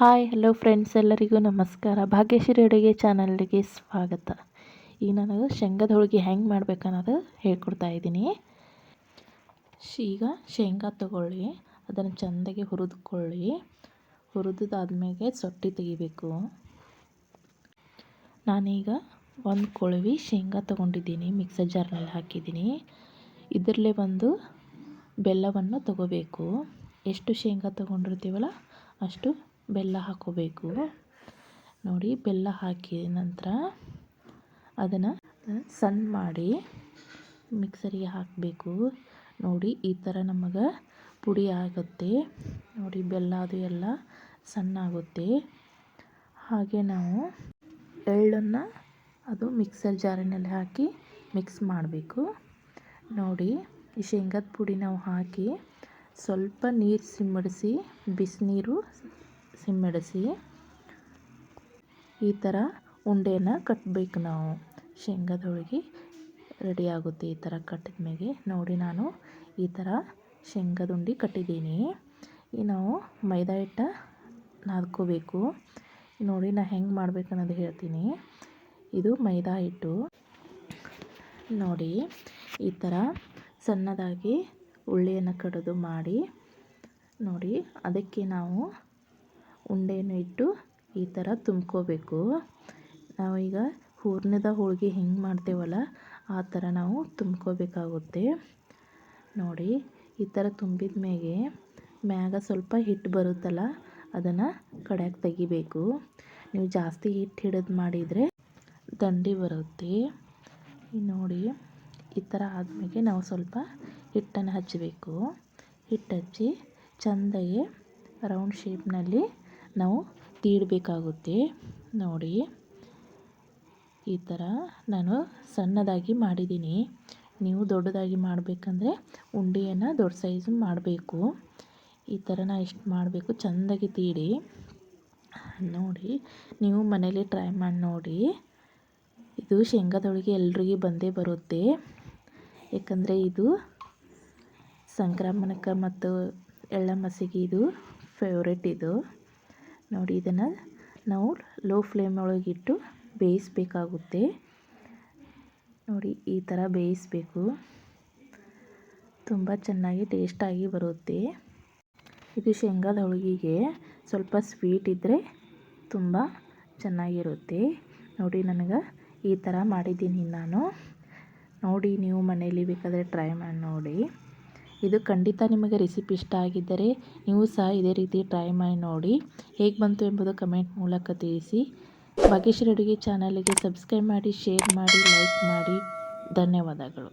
Hi hello friends, ಎಲ್ಲರಿಗೂ ನಮಸ್ಕಾರ. ಭಾಗ್ಯಶ್ರೀ ಅಡುಗೆ ಚಾನಲ್ಗೆ ಸ್ವಾಗತ. ಈಗ ನಾನು ಶೇಂಗಾದ ಹೋಳಿಗೆ ಹೆಂಗೆ ಮಾಡ್ಬೇಕನ್ನೋದು ಹೇಳ್ಕೊಡ್ತಾ ಇದ್ದೀನಿ. ಈಗ ಶೇಂಗಾ ತಗೊಳ್ಳಿ, ಅದನ್ನು ಚೆಂದಾಗಿ ಹುರಿದುಕೊಳ್ಳಿ. ಹುರಿದಾದ್ಮೇಲೆ ಸೊಟ್ಟಿ ತೆಗಿಬೇಕು. ನಾನೀಗ ಒಂದು ಕೊಳವಿ ಶೇಂಗಾ ತೊಗೊಂಡಿದ್ದೀನಿ, ಮಿಕ್ಸರ್ ಜಾರ್ನಲ್ಲಿ ಹಾಕಿದ್ದೀನಿ. ಇದರಲ್ಲೇ ಒಂದು ಬೆಲ್ಲವನ್ನು ತಗೋಬೇಕು. ಎಷ್ಟು ಶೇಂಗಾ ತೊಗೊಂಡಿರ್ತೀವಲ್ಲ ಅಷ್ಟು ಬೆಲ್ಲ ಹಾಕೋಬೇಕು. ನೋಡಿ, ಬೆಲ್ಲ ಹಾಕಿದ ನಂತರ ಅದನ್ನು ಸಣ್ಣ ಮಾಡಿ ಮಿಕ್ಸರಿಗೆ ಹಾಕಬೇಕು. ನೋಡಿ, ಈ ಥರ ನಮಗೆ ಪುಡಿ ಆಗುತ್ತೆ. ನೋಡಿ, ಬೆಲ್ಲ ಅದು ಎಲ್ಲ ಸಣ್ಣ ಆಗುತ್ತೆ. ಹಾಗೆ ನಾವು ಎಳ್ಳನ್ನು ಅದು ಮಿಕ್ಸರ್ ಜಾರಿನಲ್ಲಿ ಹಾಕಿ ಮಿಕ್ಸ್ ಮಾಡಬೇಕು. ನೋಡಿ, ಈ ಶೇಂಗಾದ ಪುಡಿ ನಾವು ಹಾಕಿ ಸ್ವಲ್ಪ ನೀರು ಸಿಂಪಡಿಸಿ, ಬಿಸಿನೀರು ಸಿಂಪಡಿಸಿ ಈ ಥರ ಉಂಡೆನ ಕಟ್ಟಬೇಕು. ನಾವು ಶೇಂಗಾದ ಹೋಳಿಗೆ ರೆಡಿ ಆಗುತ್ತೆ ಈ ಥರ ಕಟ್ಟಿದ ಮೇಲೆ. ನೋಡಿ, ನಾನು ಈ ಥರ ಶೇಂಗಾದ ಉಂಡೆ ಕಟ್ಟಿದ್ದೀನಿ. ಈಗ ನಾವು ಮೈದಾ ಹಿಟ್ಟು ನಾದ್ಕೋಬೇಕು. ನೋಡಿ, ನಾನು ಹೆಂಗೆ ಮಾಡ್ಬೇಕು ಅನ್ನೋದು ಹೇಳ್ತೀನಿ. ಇದು ಮೈದಾ ಹಿಟ್ಟು. ನೋಡಿ, ಈ ಥರ ಸಣ್ಣದಾಗಿ ಉಳ್ಳಿಯನ್ನು ಕಡಿದು ಮಾಡಿ, ನೋಡಿ ಅದಕ್ಕೆ ನಾವು ಉಂಡೆಯನ್ನು ಇಟ್ಟು ಈ ಥರ ತುಂಬ್ಕೋಬೇಕು. ನಾವೀಗ ಹೂರ್ಣದ ಹೋಳಿಗೆ ಹೆಂಗೆ ಮಾಡ್ತೇವಲ್ಲ ಆ ಥರ ನಾವು ತುಂಬ್ಕೋಬೇಕಾಗುತ್ತೆ. ನೋಡಿ, ಈ ಥರ ತುಂಬಿದ ಮೇಲೆ ಮ್ಯಾಗ ಸ್ವಲ್ಪ ಹಿಟ್ಟು ಬರುತ್ತಲ್ಲ ಅದನ್ನು ಕಡೆಯಾಗಿ ತೆಗಿಬೇಕು. ನೀವು ಜಾಸ್ತಿ ಹಿಟ್ಟು ಹಿಡಿದು ಮಾಡಿದರೆ ದಂಡಿ ಬರುತ್ತೆ. ನೋಡಿ, ಈ ಥರ ಆದಮೇಲೆ ನಾವು ಸ್ವಲ್ಪ ಹಿಟ್ಟನ್ನು ಹಚ್ಚಬೇಕು. ಹಿಟ್ಟು ಹಚ್ಚಿ ಚೆಂದಾಗಿ ರೌಂಡ್ ಶೇಪ್ನಲ್ಲಿ ನಾವು ತೀಡಬೇಕಾಗುತ್ತೆ. ನೋಡಿ, ಈ ಥರ ನಾನು ಸಣ್ಣದಾಗಿ ಮಾಡಿದ್ದೀನಿ. ನೀವು ದೊಡ್ಡದಾಗಿ ಮಾಡಬೇಕಂದ್ರೆ ಉಂಡೆಯನ್ನು ದೊಡ್ಡ ಸೈಜ್ ಮಾಡಬೇಕು. ಈ ಥರ ನಾನು ಇಷ್ಟು ಮಾಡಬೇಕು. ಚೆಂದಾಗಿ ತೀಡಿ. ನೋಡಿ, ನೀವು ಮನೇಲಿ ಟ್ರೈ ಮಾಡಿ ನೋಡಿ. ಇದು ಶೇಂಗಾದ ಹೋಳಿಗೆ ಎಲ್ರಿಗೂ ಬಂದೇ ಬರುತ್ತೆ. ಏಕೆಂದರೆ ಇದು ಸಂಕ್ರಮಣಕ್ಕೆ ಮತ್ತು ಎಳ್ಳಮಸಿಗೆ ಇದು ಫೇವ್ರೇಟ್. ಇದು ನೋಡಿ, ಇದನ್ನು ನಾವು ಲೋ ಫ್ಲೇಮ್ ಒಳಗಿಟ್ಟು ಬೇಯಿಸಬೇಕಾಗುತ್ತೆ. ನೋಡಿ, ಈ ಥರ ಬೇಯಿಸಬೇಕು. ತುಂಬ ಚೆನ್ನಾಗಿ ಟೇಸ್ಟಾಗಿ ಬರುತ್ತೆ. ಇದು ಶೇಂಗಾದ ಹೋಳಿಗೆಗೆ ಸ್ವಲ್ಪ ಸ್ವೀಟ್ ಇದ್ದರೆ ತುಂಬ ಚೆನ್ನಾಗಿರುತ್ತೆ. ನೋಡಿ, ನನಗೆ ಈ ಥರ ಮಾಡಿದ್ದೀನಿ ನಾನು. ನೋಡಿ, ನೀವು ಮನೇಲಿ ಬೇಕಾದರೆ ಟ್ರೈ ಮಾಡಿ ನೋಡಿ. ಇದು ಖಂಡಿತ ನಿಮಗೆ ರೆಸಿಪಿ ಇಷ್ಟ ಆಗಿದ್ದರೆ ನೀವು ಸಹ ಇದೇ ರೀತಿ ಟ್ರೈ ಮಾಡಿ ನೋಡಿ. ಹೇಗೆ ಬಂತು ಎಂಬುದು ಕಮೆಂಟ್ ಮೂಲಕ ತಿಳಿಸಿ. ಭಾಗ್ಯಶ್ರೀ ಅಡುಗೆ ಚಾನಲ್ಗೆ ಸಬ್ಸ್ಕ್ರೈಬ್ ಮಾಡಿ, ಶೇರ್ ಮಾಡಿ, ಲೈಕ್ ಮಾಡಿ. ಧನ್ಯವಾದಗಳು.